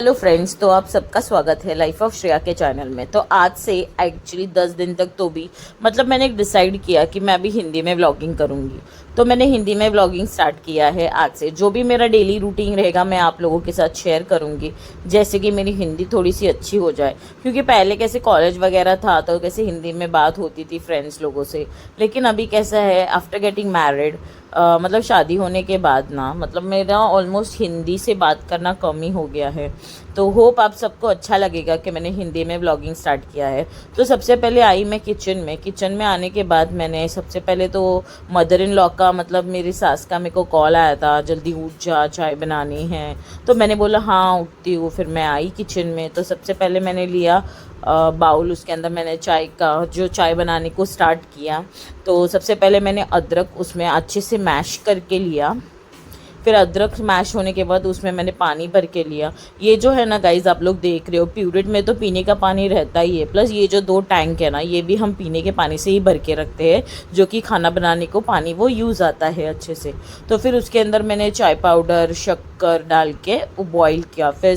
Hello friends, तो आप सबका स्वागत है लाइफ ऑफ श्रेया के चैनल में। तो आज से एक्चुअली 10 दिन तक तो भी मतलब मैंने एक डिसाइड किया कि मैं अभी हिंदी में व्लॉगिंग करूँगी। तो मैंने हिंदी में व्लॉगिंग स्टार्ट किया है आज से। जो भी मेरा डेली रूटीन रहेगा मैं आप लोगों के साथ शेयर करूँगी, जैसे कि मेरी हिंदी थोड़ी सी अच्छी हो जाए। क्योंकि पहले कैसे कॉलेज वगैरह था तो कैसे हिंदी में बात होती थी फ्रेंड्स लोगों से, लेकिन अभी कैसा है आफ्टर गेटिंग मैरिड, मतलब शादी होने के बाद ना मतलब मेरा ऑलमोस्ट हिंदी से बात करना कम ही हो गया है। तो होप आप सबको अच्छा लगेगा कि मैंने हिंदी में व्लॉगिंग स्टार्ट किया है। तो सबसे पहले आई मैं किचन में आने के बाद मैंने सबसे पहले तो मदर इन लॉ का मतलब मेरी सास का मेरे को कॉल आया था, जल्दी उठ जा चाय बनानी है। तो मैंने बोला हाँ उठती हूँ। फिर मैं आई किचन में, तो सबसे पहले मैंने लिया बाउल, उसके अंदर मैंने चाय का जो चाय बनाने को स्टार्ट किया। तो सबसे पहले मैंने अदरक उसमें अच्छे से मैश करके लिया। फिर अदरक मैश होने के बाद उसमें मैंने पानी भर के लिया। ये जो है ना गाइज़, आप लोग देख रहे हो प्यूरिट में तो पीने का पानी रहता ही है, प्लस ये जो 2 टैंक है ना ये भी हम पीने के पानी से ही भर के रखते हैं, जो कि खाना बनाने को पानी वो यूज़ आता है अच्छे से। तो फिर उसके अंदर मैंने चाय पाउडर शक्कर डाल के वो बॉईल किया। फिर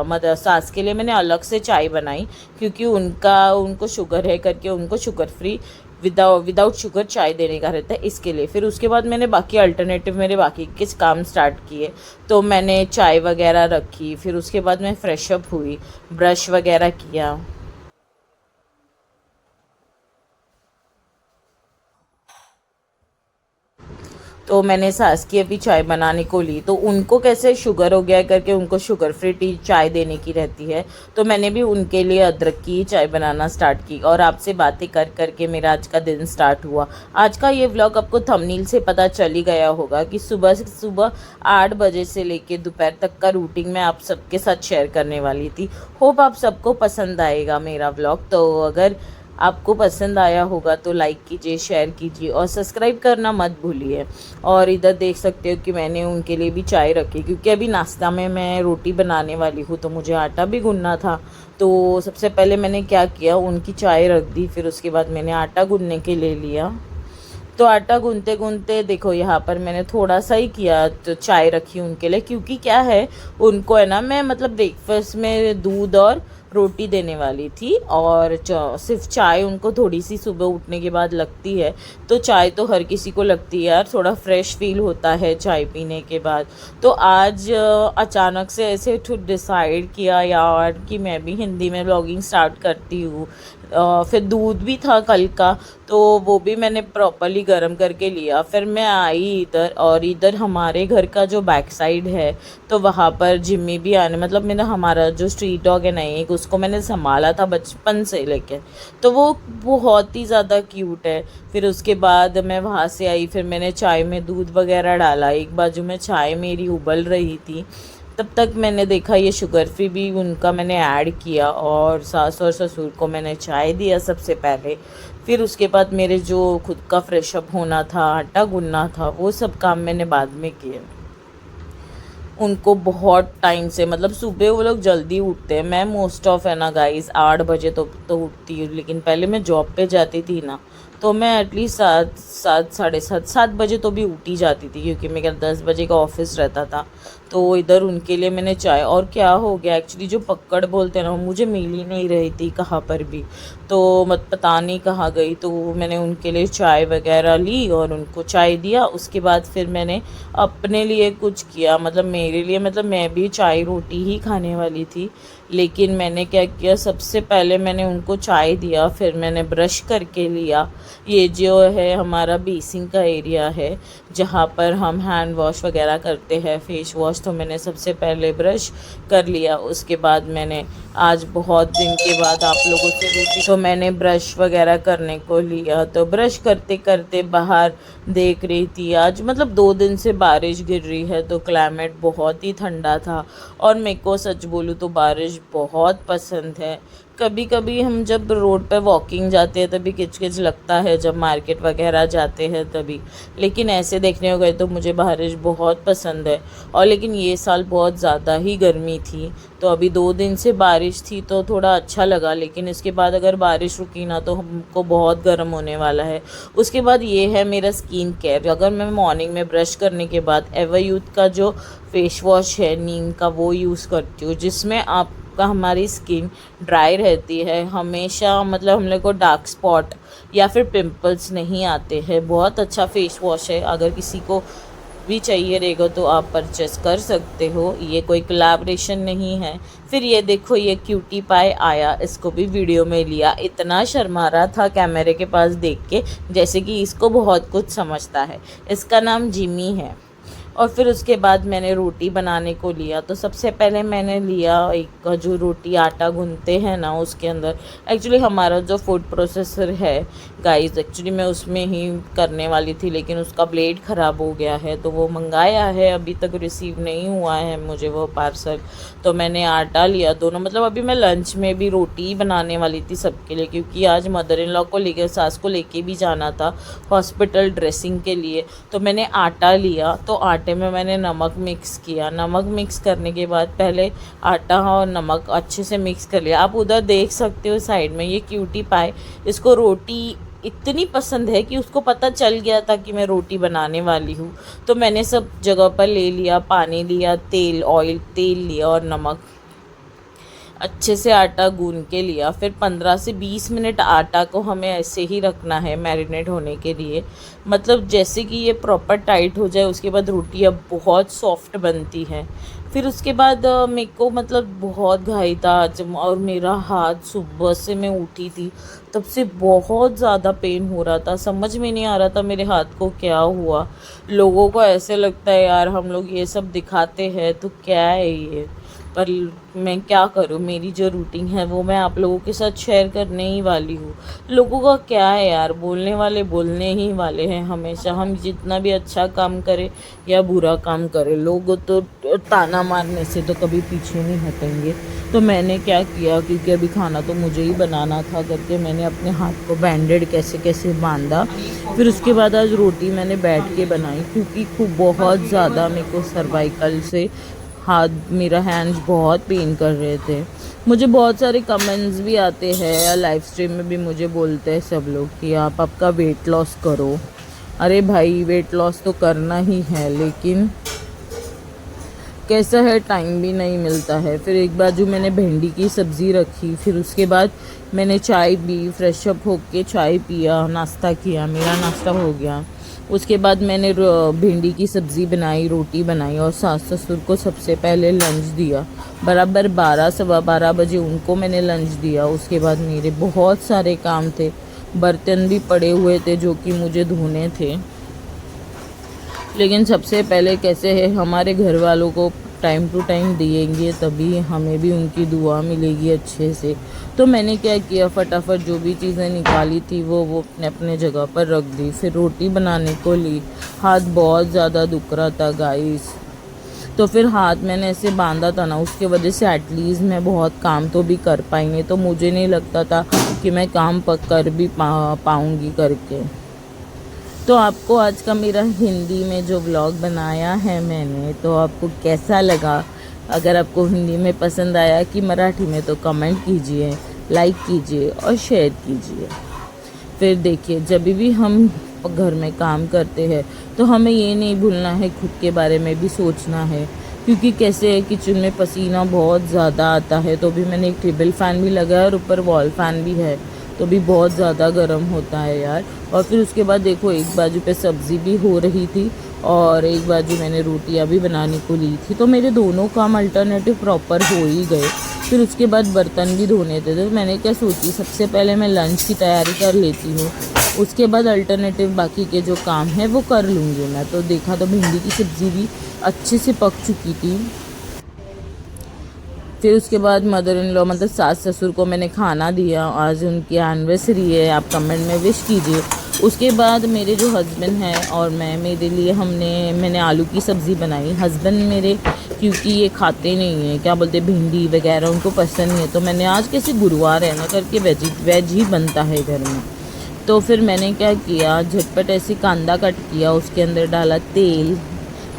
मतलब सास के लिए मैंने अलग से चाय बनाई, क्योंकि उनको शुगर है करके उनको शुगर फ्री विदाउट शुगर चाय देने का रहता है, इसके लिए। फिर उसके बाद मैंने बाकी अल्टरनेटिव मेरे बाकी के काम स्टार्ट किए। तो मैंने चाय वगैरह रखी, फिर उसके बाद मैं फ्रेश अप हुई, ब्रश वगैरह किया। तो मैंने सास की अभी चाय बनाने को ली, तो उनको कैसे शुगर हो गया करके उनको शुगर फ्री टी चाय देने की रहती है। तो मैंने भी उनके लिए अदरक की चाय बनाना स्टार्ट की, और आपसे बातें कर करके मेरा आज का दिन स्टार्ट हुआ। आज का ये व्लॉग आपको थंबनेल से पता चल ही गया होगा कि सुबह 8 बजे से लेके दोपहर तक का रूटीन मैं आप सबके साथ शेयर करने वाली थी। होप आप सबको पसंद आएगा मेरा व्लॉग। तो अगर आपको पसंद आया होगा तो लाइक कीजिए, शेयर कीजिए और सब्सक्राइब करना मत भूलिए। और इधर देख सकते हो कि मैंने उनके लिए भी चाय रखी, क्योंकि अभी नाश्ता में मैं रोटी बनाने वाली हूँ तो मुझे आटा भी गूंदना था। तो सबसे पहले मैंने क्या किया, उनकी चाय रख दी, फिर उसके बाद मैंने आटा गूंदने के लिए लिया। तो आटा गूंदते गूंदते देखो यहाँ पर मैंने थोड़ा सा ही किया, तो चाय रखी उनके लिए, क्योंकि क्या है उनको है ना मैं मतलब ब्रेकफास्ट में दूध और रोटी देने वाली थी, और सिर्फ चाय उनको थोड़ी सी सुबह उठने के बाद लगती है। तो चाय तो हर किसी को लगती है यार, थोड़ा फ्रेश फील होता है चाय पीने के बाद। तो आज अचानक से ऐसे डिसाइड किया यार कि मैं भी हिंदी में ब्लॉगिंग स्टार्ट करती हूँ। फिर दूध भी था कल का, तो वो भी मैंने प्रॉपरली गर्म करके लिया। फिर मैं आई इधर, और इधर हमारे घर का जो बैक साइड है तो वहाँ पर जिम्मी भी आने मतलब मेरा हमारा जो स्ट्रीट डॉग है ना एक, उसको मैंने संभाला था बचपन से लेके, तो वो बहुत ही ज़्यादा क्यूट है। फिर उसके बाद मैं वहाँ से आई, फिर मैंने चाय में दूध वगैरह डाला, एक बाजू में चाय मेरी उबल रही थी। तब तक मैंने देखा ये शुगर फ्री भी उनका मैंने ऐड किया, और सास और ससुर को मैंने चाय दिया सबसे पहले। फिर उसके बाद मेरे जो खुद का फ्रेश अप होना था, आटा गूंदना था, वो सब काम मैंने बाद में किए। उनको बहुत टाइम से मतलब सुबह वो लोग जल्दी उठते हैं। मैं मोस्ट ऑफ है ना गाइस 8 बजे तो उठती हूँ, लेकिन पहले मैं जॉब पे जाती थी ना, तो मैं एटलीस्ट 7 बजे तो भी उठ ही जाती थी, क्योंकि मेरा 10 बजे का ऑफिस रहता था। तो इधर उनके लिए मैंने चाय, और क्या हो गया एक्चुअली जो पकड़ बोलते हैं ना, मुझे मिल ही नहीं रही थी कहाँ पर भी, तो मत पता नहीं कहाँ गई। तो मैंने उनके लिए चाय वगैरह ली और उनको चाय दिया। उसके बाद फिर मैंने अपने लिए कुछ किया, मतलब मेरे लिए, मतलब मैं भी चाय रोटी ही खाने वाली थी। लेकिन मैंने क्या किया, सबसे पहले मैंने उनको चाय दिया, फिर मैंने ब्रश करके लिया। ये जो है हमारा बेसिन का एरिया है जहाँ पर हम हैंड वॉश वगैरह करते हैं, फेस वॉश, तो मैंने सबसे पहले ब्रश कर लिया। उसके बाद मैंने आज बहुत दिन के बाद आप लोगों से रूटी, तो मैंने ब्रश वगैरह करने को लिया। तो ब्रश करते करते बाहर देख रही थी, आज मतलब 2 दिन से बारिश गिर रही है, तो क्लाइमेट बहुत ही ठंडा था। और मेरे को सच बोलूँ तो बारिश बहुत पसंद है, कभी कभी हम जब रोड पे वॉकिंग जाते हैं तभी किचकिच लगता है, जब मार्केट वगैरह जाते हैं तभी। लेकिन ऐसे देखने को गए तो मुझे बारिश बहुत पसंद है। और लेकिन ये साल बहुत ज़्यादा ही गर्मी थी, तो अभी 2 दिन से बारिश थी तो थोड़ा अच्छा लगा। लेकिन इसके बाद अगर बारिश रुकी ना तो हमको बहुत गर्म होने वाला है। उसके बाद ये है मेरा स्किन केयर। अगर मैं मॉर्निंग में ब्रश करने के बाद एवरयूथ का जो फेस वॉश है नीम का वो यूज़ करती हूँ, जिसमें आपका हमारी स्किन ड्राई रहती है हमेशा, मतलब हम लोग को डार्क स्पॉट या फिर पिंपल्स नहीं आते हैं। बहुत अच्छा फेस वॉश है, अगर किसी को भी चाहिए रहेगा तो आप परचेस कर सकते हो। ये कोई कोलैबोरेशन नहीं है। फिर ये देखो ये क्यूटी पाई आया, इसको भी वीडियो में लिया। इतना शर्मा रहा था कैमरे के पास देख के, जैसे कि इसको बहुत कुछ समझता है। इसका नाम जिमी है। और फिर उसके बाद मैंने रोटी बनाने को लिया। तो सबसे पहले मैंने लिया एक जो रोटी आटा गूंथते हैं ना उसके अंदर, एक्चुअली हमारा जो फूड प्रोसेसर है गाइस, एक्चुअली मैं उसमें ही करने वाली थी लेकिन उसका ब्लेड ख़राब हो गया है तो वो मंगाया है, अभी तक रिसीव नहीं हुआ है मुझे वो पार्सल। तो मैंने आटा लिया दोनों, मतलब अभी मैं लंच में भी रोटी बनाने वाली थी सबके लिए, क्योंकि आज मदर इन लॉ को लेकर सास को लेके भी जाना था हॉस्पिटल ड्रेसिंग के लिए। तो मैंने आटा लिया, तो आटे में मैंने नमक मिक्स किया। नमक मिक्स करने के बाद पहले आटा और नमक अच्छे से मिक्स कर लिया। आप उधर देख सकते हो साइड में ये क्यूटी पाई, इसको रोटी इतनी पसंद है कि उसको पता चल गया था कि मैं रोटी बनाने वाली हूँ। तो मैंने सब जगह पर ले लिया, पानी लिया, तेल लिया और नमक, अच्छे से आटा गूंद के लिया। फिर 15 से 20 मिनट आटा को हमें ऐसे ही रखना है मैरिनेट होने के लिए, मतलब जैसे कि ये प्रॉपर टाइट हो जाए। उसके बाद रोटी अब बहुत सॉफ्ट बनती है। फिर उसके बाद मेरे को मतलब बहुत घाई था आज, और मेरा हाथ सुबह से मैं उठी थी तब से बहुत ज़्यादा पेन हो रहा था। समझ में नहीं आ रहा था मेरे हाथ को क्या हुआ। लोगों को ऐसे लगता है यार हम लोग ये सब दिखाते हैं तो क्या है ये, पर मैं क्या करूँ, मेरी जो रूटीन है वो मैं आप लोगों के साथ शेयर करने ही वाली हूँ। लोगों का क्या है यार, बोलने वाले बोलने ही वाले हैं हमेशा। हम जितना भी अच्छा काम करें या बुरा काम करें, लोग तो ताना मारने से तो कभी पीछे नहीं हटेंगे। तो मैंने क्या किया, क्योंकि अभी खाना तो मुझे ही बनाना था करके मैंने अपने हाथ को बैंडेड कैसे कैसे बांधा। फिर उसके बाद आज रोटी मैंने बैठ के बनाई, क्योंकि खूब बहुत ज़्यादा मेरे को सर्वाइकल से हाथ, मेरा हैंड्स बहुत पेन कर रहे थे। मुझे बहुत सारे कमेंट्स भी आते हैं, लाइव स्ट्रीम में भी मुझे बोलते हैं सब लोग कि आप आपका वेट लॉस करो। अरे भाई वेट लॉस तो करना ही है, लेकिन कैसा है टाइम भी नहीं मिलता है। फिर एक बाजू मैंने भिंडी की सब्ज़ी रखी, फिर उसके बाद मैंने चाय पी, फ्रेश अप होके चाय पिया, नाश्ता किया, मेरा नाश्ता हो गया। उसके बाद मैंने भिंडी की सब्ज़ी बनाई, रोटी बनाई और सास ससुर को सबसे पहले लंच दिया। बराबर 12 सवा 12 बजे उनको मैंने लंच दिया। उसके बाद मेरे बहुत सारे काम थे, बर्तन भी पड़े हुए थे जो कि मुझे धोने थे। लेकिन सबसे पहले कैसे है, हमारे घर वालों को टाइम टू टाइम दिएंगे तभी हमें भी उनकी दुआ मिलेगी अच्छे से। तो मैंने क्या किया, फटाफट जो भी चीज़ें निकाली थी वो अपने अपने जगह पर रख दी। फिर रोटी बनाने को ली, हाथ बहुत ज़्यादा दुख रहा था गाइस। तो फिर हाथ मैंने ऐसे बांधा था ना, उसके वजह से एटलीस्ट मैं बहुत काम तो भी कर पाई, नहीं तो मुझे नहीं लगता था कि मैं काम कर भी पाऊँगी करके। तो आपको आज का मेरा हिंदी में जो व्लॉग बनाया है मैंने, तो आपको कैसा लगा? अगर आपको हिंदी में पसंद आया कि मराठी में, तो कमेंट कीजिए, लाइक कीजिए और शेयर कीजिए। फिर देखिए, जब भी हम घर में काम करते हैं तो हमें ये नहीं भूलना है, खुद के बारे में भी सोचना है। क्योंकि कैसे है, किचन में पसीना बहुत ज़्यादा आता है। तो भी मैंने एक टेबल फ़ैन भी लगाया और ऊपर वॉल फ़ैन भी है, तो भी बहुत ज़्यादा गर्म होता है यार। और फिर उसके बाद देखो, एक बाजू पे सब्ज़ी भी हो रही थी और एक बाजू मैंने रोटियां भी बनाने को ली थी। तो मेरे दोनों काम अल्टरनेटिव प्रॉपर हो ही गए। फिर उसके बाद बर्तन भी धोने थे, तो मैंने क्या सोची, सबसे पहले मैं लंच की तैयारी कर लेती हूँ, उसके बाद अल्टरनेटिव बाकी के जो काम है वो कर लूँगी मैं। तो देखा तो भिंडी की सब्ज़ी भी अच्छे से पक चुकी थी। फिर उसके बाद मदर इन लॉ मतलब सास ससुर को मैंने खाना दिया। आज उनकी एनिवर्सरी है, आप कमेंट में विश कीजिए। उसके बाद मेरे जो हस्बैंड हैं और मैं, मेरे लिए मैंने आलू की सब्ज़ी बनाई। हस्बैंड मेरे क्योंकि ये खाते नहीं हैं, क्या बोलते, भिंडी वगैरह उनको पसंद नहीं है, तो मैंने आज कैसे गुरुवार है ना करके वेज ही बनता है घर में। तो फिर मैंने क्या किया, झटपट ऐसे कांदा कट किया, उसके अंदर डाला तेल,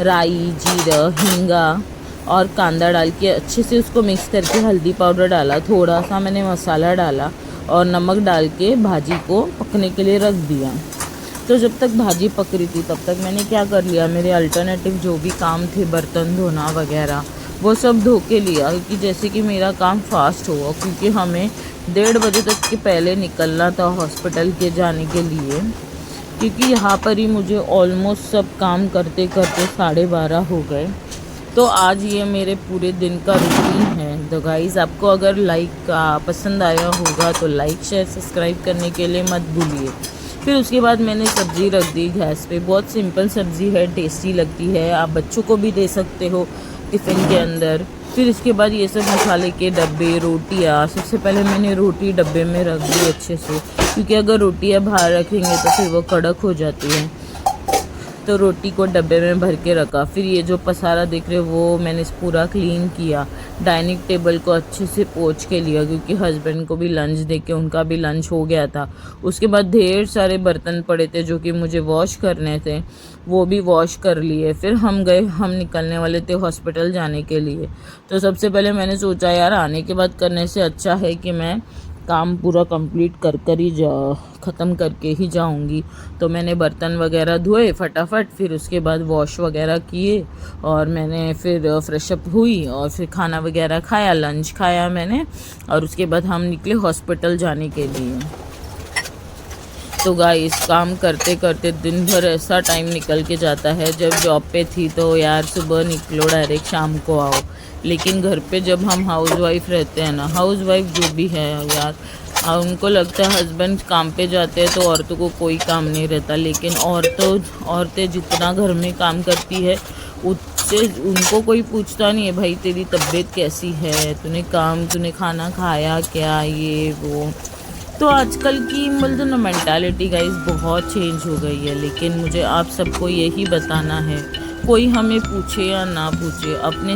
राई, जीरा, हींगा और कांदा डाल के अच्छे से उसको मिक्स करके हल्दी पाउडर डाला, थोड़ा सा मैंने मसाला डाला और नमक डाल के भाजी को पकने के लिए रख दिया। तो जब तक भाजी पक रही थी तब तक मैंने क्या कर लिया, मेरे अल्टरनेटिव जो भी काम थे, बर्तन धोना वगैरह, वो सब धो के लिया, क्योंकि जैसे कि मेरा काम फास्ट हुआ, क्योंकि हमें 1:30 बजे तक के पहले निकलना था हॉस्पिटल के जाने के लिए, क्योंकि यहाँ पर ही मुझे ऑलमोस्ट सब काम करते करते 12:30 हो गए। तो आज ये मेरे पूरे दिन का रूटीन है। तो गाइज़, आपको अगर पसंद आया होगा तो लाइक, शेयर, सब्सक्राइब करने के लिए मत भूलिए। फिर उसके बाद मैंने सब्ज़ी रख दी गैस पे। बहुत सिंपल सब्ज़ी है, टेस्टी लगती है, आप बच्चों को भी दे सकते हो टिफ़िन के अंदर। फिर इसके बाद ये सब मसाले के डब्बे, रोटियाँ, सबसे पहले मैंने रोटी डब्बे में रख दी अच्छे से, क्योंकि अगर रोटियाँ बाहर रखेंगे तो फिर वो कड़क हो जाती है। तो रोटी को डब्बे में भर के रखा। फिर ये जो पसारा देख रहे हो वो मैंने पूरा क्लीन किया। डाइनिंग टेबल को अच्छे से पोंछ के लिया, क्योंकि हस्बैंड को भी लंच दे के उनका भी लंच हो गया था। उसके बाद ढेर सारे बर्तन पड़े थे जो कि मुझे वॉश करने थे, वो भी वॉश कर लिए। फिर हम निकलने वाले थे हॉस्पिटल जाने के लिए। तो सबसे पहले मैंने सोचा यार, आने के बाद करने से अच्छा है कि मैं काम पूरा कंप्लीट कर ही ख़त्म करके ही जाऊंगी। तो मैंने बर्तन वगैरह धोए फटाफट, फिर उसके बाद वॉश वगैरह किए और मैंने फिर फ्रेश अप हुई और फिर खाना वगैरह खाया, लंच खाया मैंने, और उसके बाद हम निकले हॉस्पिटल जाने के लिए। तो गाइस, काम करते करते दिन भर ऐसा टाइम निकल के जाता है। जब जॉब पे थी तो यार सुबह निकलो डायरेक्ट शाम को आओ, लेकिन घर पे जब हम हाउसवाइफ रहते हैं ना, हाउसवाइफ जो भी है यार, उनको लगता है हस्बैंड काम पे जाते हैं तो औरतों को कोई काम नहीं रहता, लेकिन औरतें जितना घर में काम करती है उससे उनको कोई पूछता नहीं है, भाई तेरी तबीयत कैसी है, तूने खाना खाया क्या, ये वो। तो आजकल की मतलब ना मेंटालिटी गाइस बहुत चेंज हो गई है। लेकिन मुझे आप सबको यही बताना है, कोई हमें पूछे या ना पूछे, अपने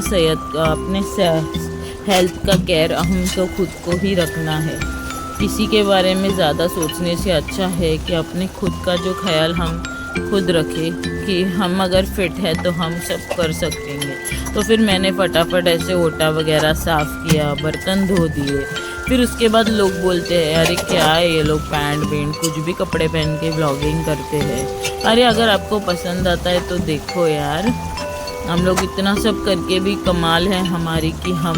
हेल्थ का केयर हम तो खुद को ही रखना है। किसी के बारे में ज़्यादा सोचने से अच्छा है कि अपने खुद का जो ख्याल हम खुद रखें, कि हम अगर फिट है तो हम सब कर सकेंगे। तो फिर मैंने फटाफट ऐसे ओटा वगैरह साफ़ किया, बर्तन धो दिए। फिर उसके बाद लोग बोलते हैं अरे क्या है ये लोग पैंट कुछ भी कपड़े पहन के व्लॉगिंग करते हैं। अरे अगर आपको पसंद आता है तो देखो यार, हम लोग इतना सब करके भी कमाल है हमारी कि हम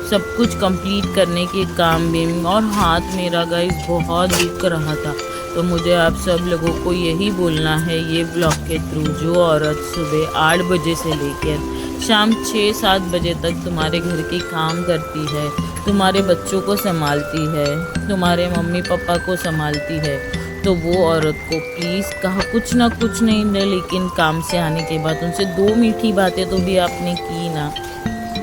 सब कुछ कंप्लीट करने के काम भी। और हाथ मेरा गाइस बहुत दुख रहा था। तो मुझे आप सब लोगों को यही बोलना है ये ब्लॉग के थ्रू, जो औरत सुबह 8 बजे से लेकर शाम 6-7 बजे तक तुम्हारे घर के काम करती है, तुम्हारे बच्चों को संभालती है, तुम्हारे मम्मी पापा को संभालती है, तो वो औरत को प्लीज़ कहा कुछ ना कुछ नहीं दे, लेकिन काम से आने के बाद उनसे 2 मीठी बातें तो भी आपने की ना,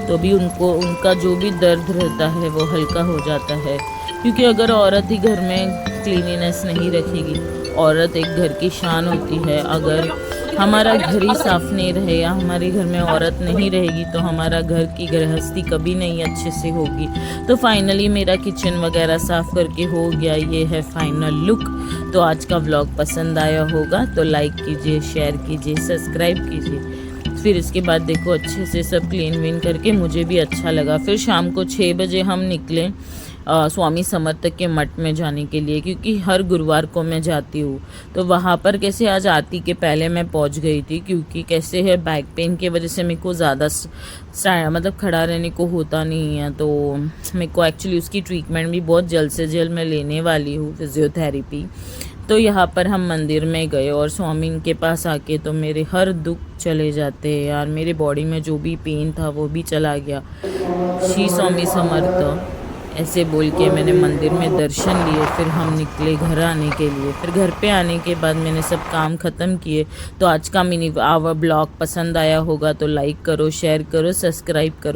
तो भी उनका जो भी दर्द रहता है वो हल्का हो जाता है। क्योंकि अगर औरत ही घर में क्लीनिनेस नहीं रखेगी, औरत एक घर की शान होती है। अगर हमारा घर ही साफ नहीं रहे या हमारे घर में औरत नहीं रहेगी तो हमारा घर की गृहस्थी कभी नहीं अच्छे से होगी। तो फाइनली मेरा किचन वगैरह साफ़ करके हो गया, ये है फाइनल लुक। तो आज का व्लॉग पसंद आया होगा तो लाइक कीजिए, शेयर कीजिए, सब्सक्राइब कीजिए। फिर इसके बाद देखो अच्छे से सब क्लीन विन करके मुझे भी अच्छा लगा। फिर शाम को 6 बजे हम निकले स्वामी समर्थ के मठ में जाने के लिए, क्योंकि हर गुरुवार को मैं जाती हूँ। तो वहाँ पर कैसे आज आरती के पहले मैं पहुँच गई थी, क्योंकि कैसे है बैक पेन की वजह से मेरे को ज़्यादा मतलब खड़ा रहने को होता नहीं है। तो मेरे को एक्चुअली उसकी ट्रीटमेंट भी बहुत जल्द से जल्द मैं लेने वाली हूँ, फिजियोथेरेपी। तो यहाँ पर हम मंदिर में गए और स्वामी के पास आके तो मेरे हर दुख चले जाते हैं यार। मेरे बॉडी में जो भी पेन था वो भी चला गया। श्री स्वामी समर्थ ऐसे बोल के मैंने मंदिर में दर्शन लिए। फिर हम निकले घर आने के लिए। फिर घर पे आने के बाद मैंने सब काम ख़त्म किए। तो आज का मिनी ब्लॉग पसंद आया होगा तो लाइक करो, शेयर करो, सब्सक्राइब करो।